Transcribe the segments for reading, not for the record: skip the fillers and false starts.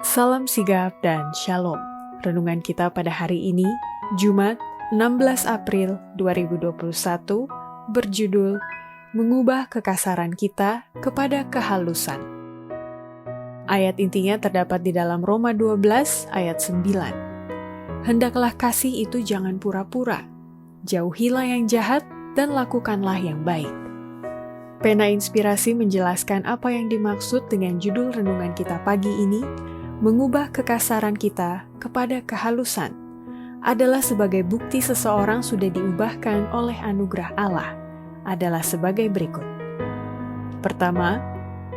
Salam sigap dan shalom. Renungan kita pada hari ini, Jumat 16 April 2021, berjudul Mengubah Kekasaran Kita kepada Kehalusan. Ayat intinya terdapat di dalam Roma 12 ayat 9. Hendaklah kasih itu jangan pura-pura, jauhilah yang jahat dan lakukanlah yang baik. Pena Inspirasi menjelaskan apa yang dimaksud dengan judul renungan kita pagi ini, mengubah kekasaran kita kepada kehalusan, adalah sebagai bukti seseorang sudah diubahkan oleh anugerah Allah, adalah sebagai berikut. Pertama,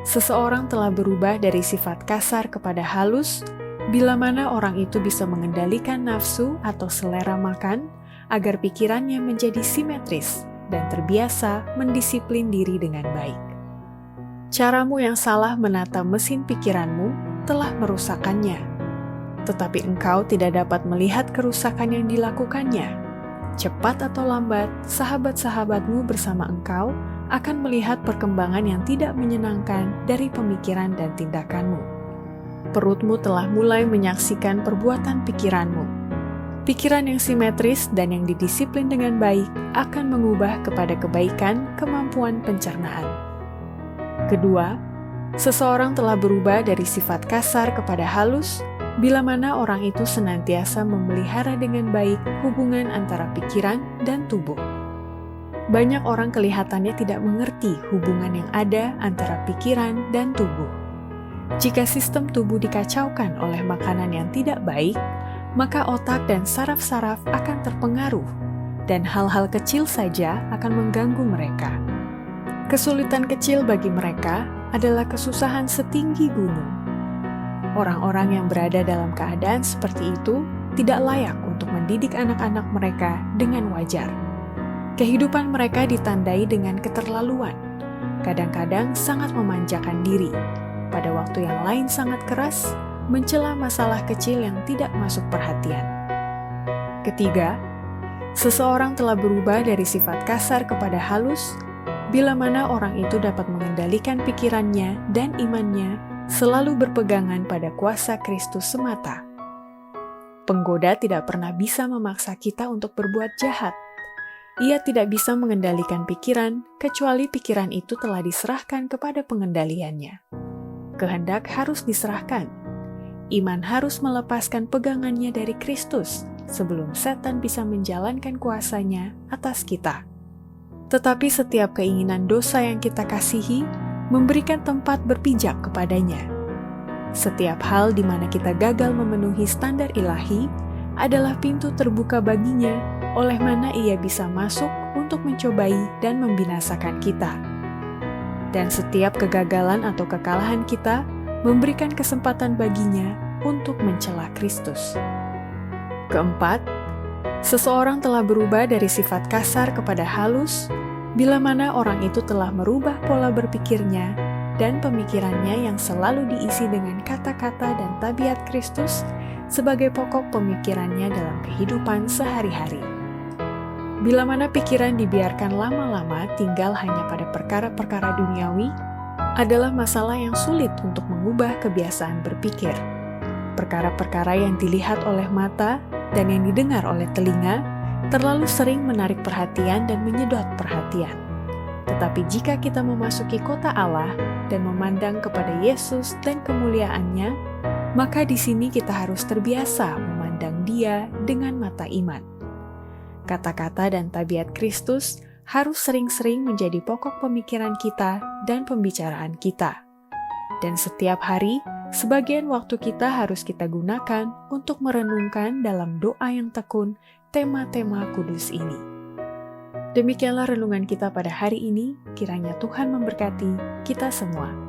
seseorang telah berubah dari sifat kasar kepada halus, bila mana orang itu bisa mengendalikan nafsu atau selera makan, agar pikirannya menjadi simetris dan terbiasa mendisiplin diri dengan baik. Caramu yang salah menata mesin pikiranmu telah merusakkannya, tetapi engkau tidak dapat melihat kerusakan yang dilakukannya. Cepat atau lambat, sahabat-sahabatmu bersama engkau akan melihat perkembangan yang tidak menyenangkan dari pemikiran dan tindakanmu. Perutmu telah mulai menyaksikan perbuatan pikiranmu. Pikiran yang simetris dan yang didisiplin dengan baik akan mengubah kepada kebaikan kemampuan pencernaan. Kedua, seseorang telah berubah dari sifat kasar kepada halus, bila mana orang itu senantiasa memelihara dengan baik hubungan antara pikiran dan tubuh. Banyak orang kelihatannya tidak mengerti hubungan yang ada antara pikiran dan tubuh. Jika sistem tubuh dikacaukan oleh makanan yang tidak baik, maka otak dan saraf-saraf akan terpengaruh, dan hal-hal kecil saja akan mengganggu mereka. Kesulitan kecil bagi mereka adalah kesusahan setinggi gunung. Orang-orang yang berada dalam keadaan seperti itu tidak layak untuk mendidik anak-anak mereka dengan wajar. Kehidupan mereka ditandai dengan keterlaluan, kadang-kadang sangat memanjakan diri, pada waktu yang lain sangat keras, mencela masalah kecil yang tidak masuk perhatian. Ketiga, seseorang telah berubah dari sifat kasar kepada halus, bila mana orang itu dapat mengendalikan pikirannya dan imannya selalu berpegangan pada kuasa Kristus semata. Penggoda tidak pernah bisa memaksa kita untuk berbuat jahat. Ia tidak bisa mengendalikan pikiran, kecuali pikiran itu telah diserahkan kepada pengendaliannya. Kehendak harus diserahkan. Iman harus melepaskan pegangannya dari Kristus sebelum setan bisa menjalankan kuasanya atas kita. Tetapi setiap keinginan dosa yang kita kasihi memberikan tempat berpijak kepadanya. Setiap hal di mana kita gagal memenuhi standar ilahi adalah pintu terbuka baginya, oleh mana ia bisa masuk untuk mencobai dan membinasakan kita. Dan setiap kegagalan atau kekalahan kita memberikan kesempatan baginya untuk mencela Kristus. Keempat, seseorang telah berubah dari sifat kasar kepada halus, bila mana orang itu telah merubah pola berpikirnya dan pemikirannya yang selalu diisi dengan kata-kata dan tabiat Kristus sebagai pokok pemikirannya dalam kehidupan sehari-hari. Bila mana pikiran dibiarkan lama-lama tinggal hanya pada perkara-perkara duniawi, adalah masalah yang sulit untuk mengubah kebiasaan berpikir. Perkara-perkara yang dilihat oleh mata dan yang didengar oleh telinga terlalu sering menarik perhatian dan menyedot perhatian. Tetapi jika kita memasuki kota Allah dan memandang kepada Yesus dan kemuliaannya, maka di sini kita harus terbiasa memandang Dia dengan mata iman. Kata-kata dan tabiat Kristus harus sering-sering menjadi pokok pemikiran kita dan pembicaraan kita. Dan setiap hari, sebagian waktu kita harus kita gunakan untuk merenungkan dalam doa yang tekun tema-tema kudus ini. Demikianlah renungan kita pada hari ini, kiranya Tuhan memberkati kita semua.